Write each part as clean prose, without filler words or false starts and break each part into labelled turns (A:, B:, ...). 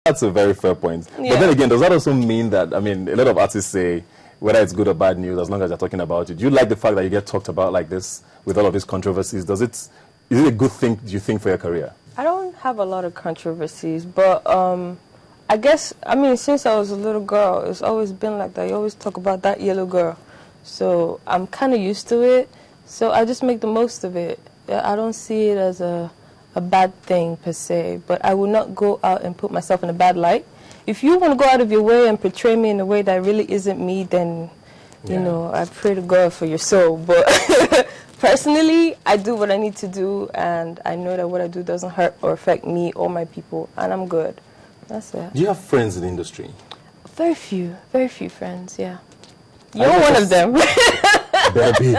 A: That's a very fair point.
B: Yeah.
A: But then again, does that also mean that, I mean, a lot of artists say, whether it's good or bad news, as long as you're talking about it, do you like the fact that you get talked about like this with all of these controversies? Is it a good thing, do you think, for your career?
B: I don't have a lot of controversies, but I guess, I mean, since I was a little girl, it's always been like that. You always talk about that yellow girl. So I'm kind of used to it. So I just make the most of it. I don't see it as a bad thing per se, but I will not go out and put myself in a bad light. If you want to go out of your way and portray me in a way that really isn't me, then, you know, I pray to God for your soul. But personally, I do what I need to do, and I know that what I do doesn't hurt or affect me or my people, and I'm good. That's it.
A: Do you have friends in the industry?
B: Very few friends, yeah. You're one of them.
A: Better be.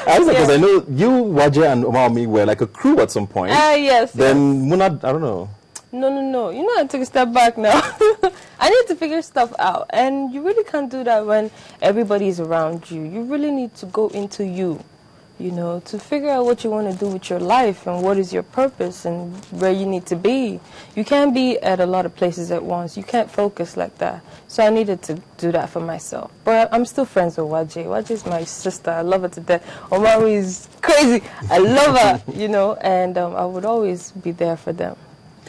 A: Because I know you, Waje, and Omami were like a crew at some point.
B: Yes.
A: Then Muna, I don't know.
B: No. You know, I took a step back now. I need to figure stuff out. And you really can't do that when everybody's around you. You really need to go into you, you know, to figure out what you want to do with your life and what is your purpose and where you need to be. You can't be at a lot of places at once. You can't focus like that. So I needed to do that for myself. But I'm still friends with Waje. Waje is my sister. I love her to death. Omari is crazy. I love her, you know, and I would always be there for them.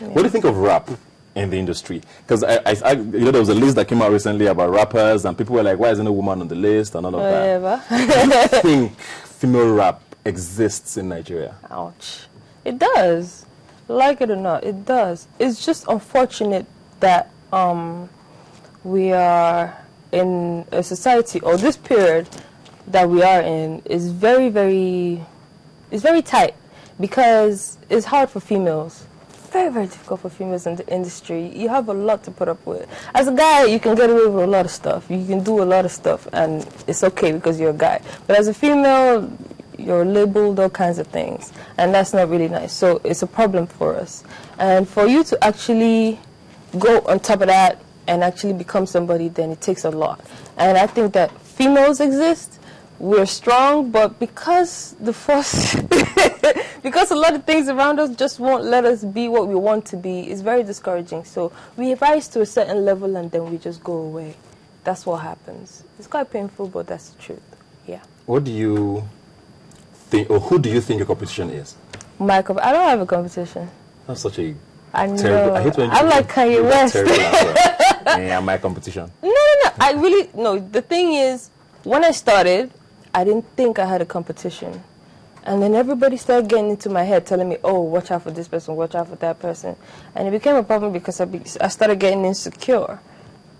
B: Yeah.
A: What do you think of rap in the industry? Because you know, there was a list that came out recently about rappers, and people were like, "Why isn't a woman on the list?" and all of that. Do you think female rap exists in Nigeria?
B: Ouch! It does, like it or not, it does. It's just unfortunate that we are in a society, or this period that we are in is very, it's very tight because it's hard for females. Very, very difficult for females in the industry. You have a lot to put up with. As a guy, you can get away with a lot of stuff. You can do a lot of stuff, and it's okay because you're a guy. But as a female, you're labeled all kinds of things, and that's not really nice. So it's a problem for us. And for you to actually go on top of that and actually become somebody, then it takes a lot. And I think that females exist. We're strong, but because the force, because a lot of things around us just won't let us be what we want to be, it's very discouraging. So we rise to a certain level and then we just go away. That's what happens. It's quite painful, but that's the truth. Yeah.
A: What do you think, or who do you think your competition is?
B: I don't have a competition.
A: That's such a
B: I
A: terrible.
B: know.
A: I hate when
B: I like Kanye West.
A: Yeah, my competition.
B: No. The thing is, when I started, I didn't think I had a competition. And then everybody started getting into my head, telling me, oh, watch out for this person, watch out for that person. And it became a problem because I started getting insecure.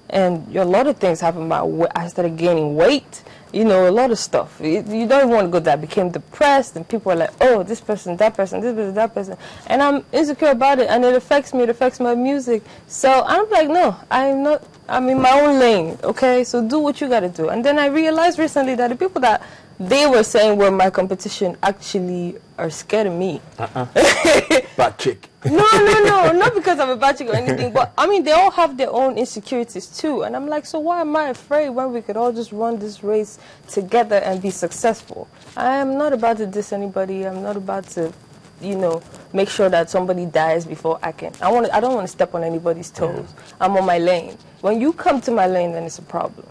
B: And a lot of things happened. I started gaining weight, you know, a lot of stuff. You don't even want to go there. I became depressed, and people were like, oh, this person, that person, this person, that person. And I'm insecure about it, and it affects me, it affects my music. So I'm like, no, I'm in my own lane, okay? So do what you got to do. And then I realized recently that the people that they were saying were my competition actually are scared of me.
A: Bad chick.
B: No, not because I'm a bad chick or anything, but I mean, they all have their own insecurities too. And I'm like, so why am I afraid when we could all just run this race together and be successful? I am not about to diss anybody. I'm not about to, you know, make sure that somebody dies before I can. I don't want to step on anybody's toes. I'm on my lane. When you come to my lane, then it's a problem.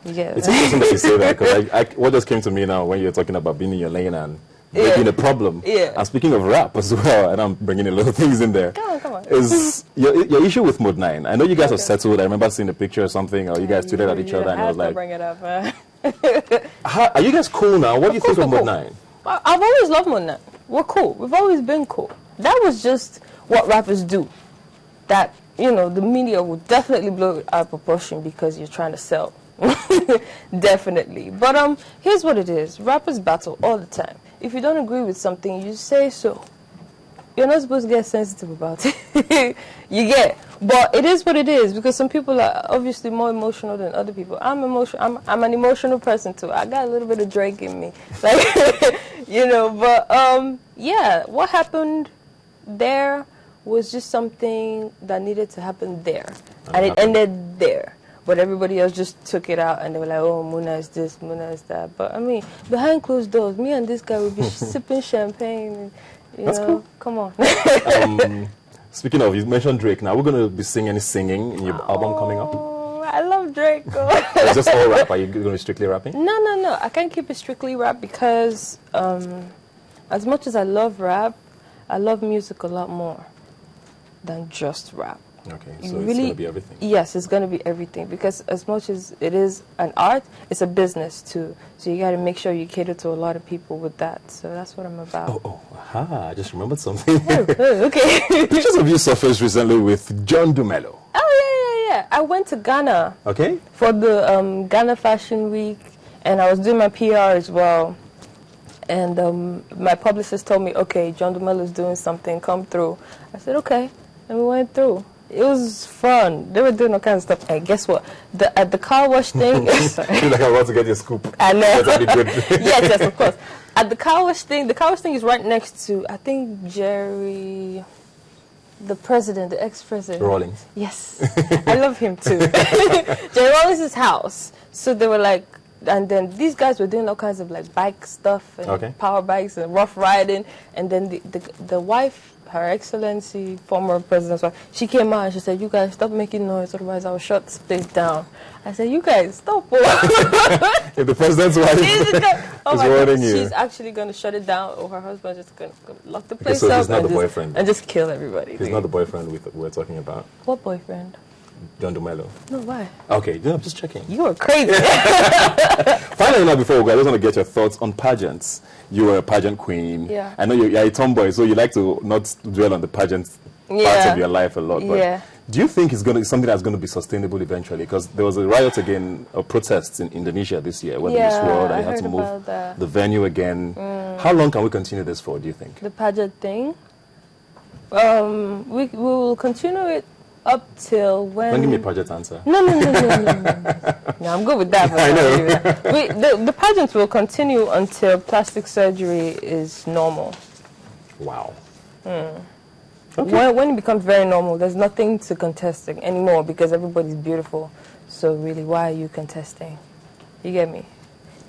B: Yeah.
A: It's interesting that you say that, because what just came to me now when you're talking about being in your lane and being a problem.
B: Yeah.
A: And speaking of rap as well, and I'm bringing a lot of things in there.
B: Come on.
A: Is your issue with Mode 9. I know you guys are settled. I remember seeing a picture or something, or you guys tweeted at each other, and I was like,
B: bring it up.
A: are you guys cool now? What do you think of Mode 9?
B: I've always loved Mode 9. We're cool. We've always been cool. That was just what rappers do. That, you know, the media will definitely blow it out of proportion because you're trying to sell. Definitely. But here's what it is. Rappers battle all the time. If you don't agree with something, you say so. You're not supposed to get sensitive about it. You get. But it is what it is, because some people are obviously more emotional than other people. I'm an emotional person too. I got a little bit of Drake in me. Like you know, but yeah, what happened there was just something that needed to happen there. And it ended there. But everybody else just took it out, and they were like, oh, Muna is this, Muna is that. But, I mean, behind closed doors, me and this guy would be sipping champagne. And, you know,
A: cool.
B: Come on.
A: Speaking of, you mentioned Drake. Now, we're going to be singing in your album coming up?
B: I love Drake.
A: It's just all rap. Are you going to be strictly rapping?
B: No. I can't keep it strictly rap because as much as I love rap, I love music a lot more than just rap.
A: Okay, so it's going to be everything.
B: Yes, it's going to be everything because as much as it is an art, it's a business too. So you got to make sure you cater to a lot of people with that. So that's what I'm about.
A: I just remembered something.
B: Okay.
A: Pictures of you surfaced recently with John Dumelo.
B: Oh, yeah. I went to Ghana.
A: Okay.
B: For the Ghana Fashion Week, and I was doing my PR as well. And my publicist told me, okay, John Dumelo is doing something, come through. I said, okay, and we went through. It was fun. They were doing all kinds of stuff. And guess what? At the car wash thing...
A: Sorry. I feel like I'm about to get your scoop.
B: I know.
A: Yes,
B: yes, of course. At the car wash thing is right next to, I think, Jerry... The president, the ex-president.
A: Rawlings.
B: Yes. I love him too. Jerry Rawlings' house. So they were like... And then these guys were doing all kinds of like bike stuff and power bikes and rough riding. And then the wife, Her Excellency, former president's wife, she came out and she said, "You guys stop making noise, otherwise I will shut this place down." I said, "You guys stop."
A: If the president's wife is warning you,
B: she's actually going to shut it down, or her husband's just going to lock the place
A: so
B: up
A: he's not the boyfriend.
B: And just kill everybody.
A: He's not the boyfriend we're talking about.
B: What boyfriend?
A: John Dumelo.
B: No, why?
A: Okay, I'm just checking.
B: You are crazy.
A: Finally, now before we go, I just want to get your thoughts on pageants. You were a pageant queen.
B: Yeah.
A: I know you're a tomboy, so you like to not dwell on the pageant parts of your life a lot. But do you think it's something that's going to be sustainable eventually? Because there was a riot again, of protests in Indonesia this year when Miss World, and you had to move the venue again. How long can we continue this for, do you think?
B: The pageant thing? We will continue it up till when...
A: Don't give me a pageant answer.
B: No, I'm good with that.
A: I know.
B: The pageants will continue until plastic surgery is normal.
A: Wow.
B: Okay. When it becomes very normal, there's nothing to contesting anymore because everybody's beautiful. So really, why are you contesting? You get me?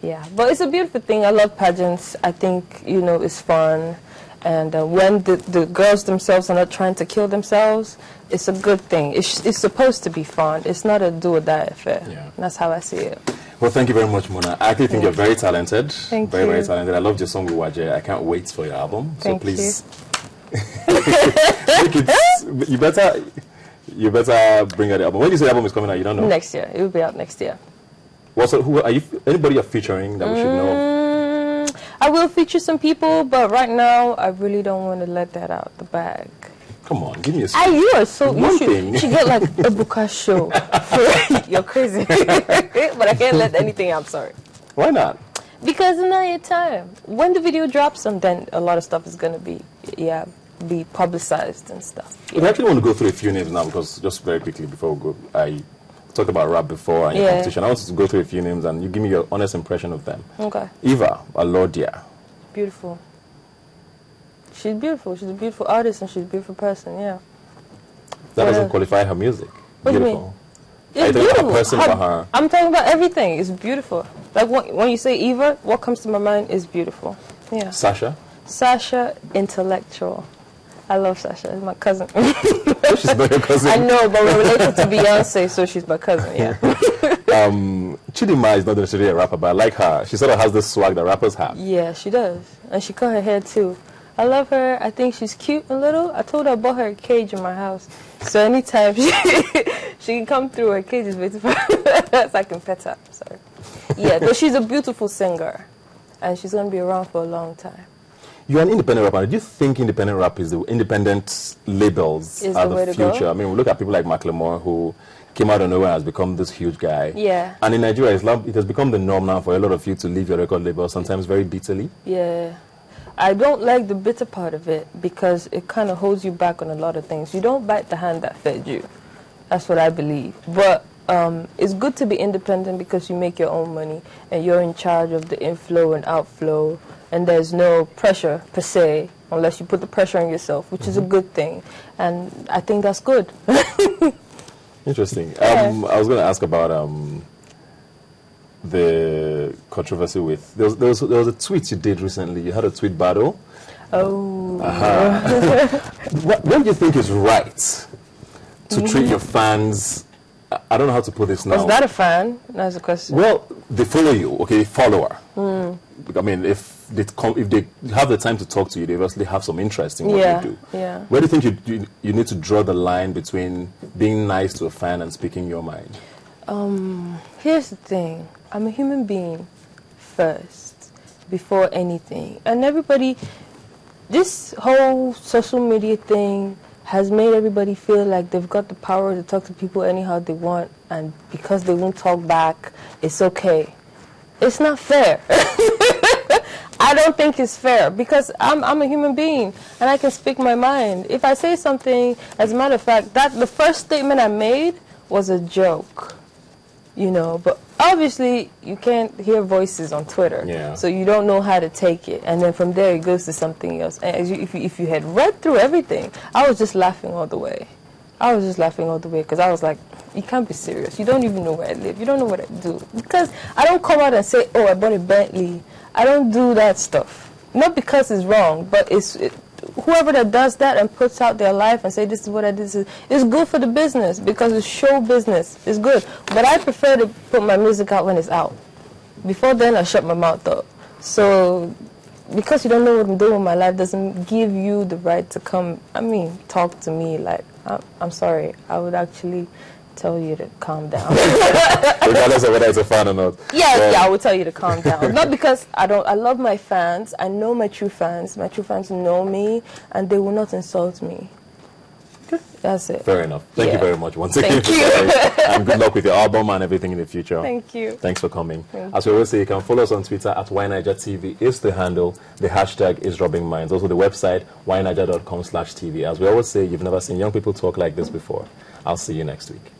B: Yeah. But it's a beautiful thing. I love pageants. I think, it's fun. And when the girls themselves are not trying to kill themselves, it's a good thing. It's supposed to be fun. It's not a do-or-die affair. Yeah. That's how I see it.
A: Well, thank you very much, Mona. I actually think you're very talented.
B: Thank you.
A: Very talented. I loved your song, Uwaje. I can't wait for your album.
B: Thank
A: so please,
B: you.
A: you better bring out the album. When you say the album is coming out, you don't know?
B: Next year. It will be out next year.
A: Well, so who are you? Anybody you're featuring that we should know?
B: I will feature some people, but right now I really don't want to let that out the bag.
A: Come on, give me a
B: you are so... You should get like a Buka show. You're crazy. But I can't let anything out, I'm sorry.
A: Why not?
B: Because it's not your time. When the video drops, then a lot of stuff is going to be publicized and stuff.
A: Yeah. I actually want to go through a few names now because just very quickly before we go, I talked about rap before and your competition. I want to go through a few names and you give me your honest impression of them.
B: Okay.
A: Eva Alodia.
B: Beautiful. She's beautiful. She's a beautiful artist and she's a beautiful person, yeah.
A: That doesn't qualify her music.
B: What
A: beautiful.
B: Do you mean? It's beautiful.
A: A person for her.
B: I'm talking about everything. It's beautiful. Like when you say Eva, what comes to my mind is beautiful. Yeah. Sasha, intellectual. I love Sasha. She's my cousin.
A: She's not your cousin.
B: I know, but we're related to Beyonce, so she's my cousin, yeah.
A: Chidima is not necessarily a rapper, but I like her. She sort of has this swag that rappers have.
B: Yeah, she does. And she cut her hair, too. I love her. I think she's cute and little. I told her I bought her a cage in my house. So anytime she can come through, her cage is waiting for her. So I can pet her. Sorry. Yeah, but she's a beautiful singer. And she's going to be around for a long time.
A: You're an independent rapper. Do you think independent rap is the independent labels are the future? I mean, we look at people like Macklemore who came out of nowhere and has become this huge guy.
B: Yeah.
A: And in Nigeria, it has become the norm now for a lot of you to leave your record label, sometimes very bitterly.
B: Yeah. I don't like the bitter part of it because it kind of holds you back on a lot of things. You don't bite the hand that fed you. That's what I believe. But it's good to be independent because you make your own money and you're in charge of the inflow and outflow. And there's no pressure, per se, unless you put the pressure on yourself, which is a good thing. And I think that's good.
A: Interesting. I was going to ask about the controversy with... There was a tweet you did recently. You had a tweet battle.
B: Oh,
A: What do you think is right to treat your fans? I don't know how to put this now.
B: Is that a fan? That's a question.
A: Well, they follow you, okay, follower. I mean, if they have the time to talk to you, they obviously have some interest in what you do.
B: Yeah.
A: Where do you think you need to draw the line between being nice to a fan and speaking your mind?
B: Here's the thing. I'm a human being first, before anything. And everybody, this whole social media thing has made everybody feel like they've got the power to talk to people anyhow they want, and because they won't talk back, it's okay. It's not fair. I don't think it's fair, because I'm a human being and I can speak my mind. If I say something, as a matter of fact, the first statement I made was a joke, you know, but obviously you can't hear voices on Twitter, so you don't know how to take it, and then from there it goes to something else. And if you had read through everything, I was just laughing all the way. I was just laughing all the way, because I was like, you can't be serious. You don't even know where I live. You don't know what I do. Because I don't come out and say, oh, I bought a Bentley. I don't do that stuff. Not because it's wrong, but whoever that does that and puts out their life and say, this is what I did, it's good for the business, because it's show business. It's good. But I prefer to put my music out when it's out. Before then, I shut my mouth up. So because you don't know what I'm doing with my life doesn't give you the right to come, talk to me like, I'm sorry, I would actually tell you to calm down.
A: Regardless of whether it's a fan or not.
B: Yeah, I would tell you to calm down. Not because I love my fans. I know my true fans. My true fans know me, and they will not insult me. That's it.
A: Fair enough. Thank you very much once again.
B: Thank you.
A: And good luck with your album and everything in the future.
B: Thank you.
A: Thanks for coming. As we always say, you can follow us on Twitter at YNigerTV is the handle. The hashtag is Rubbing Minds. Also the website, yniger.com/TV. As we always say, you've never seen young people talk like this before. I'll see you next week.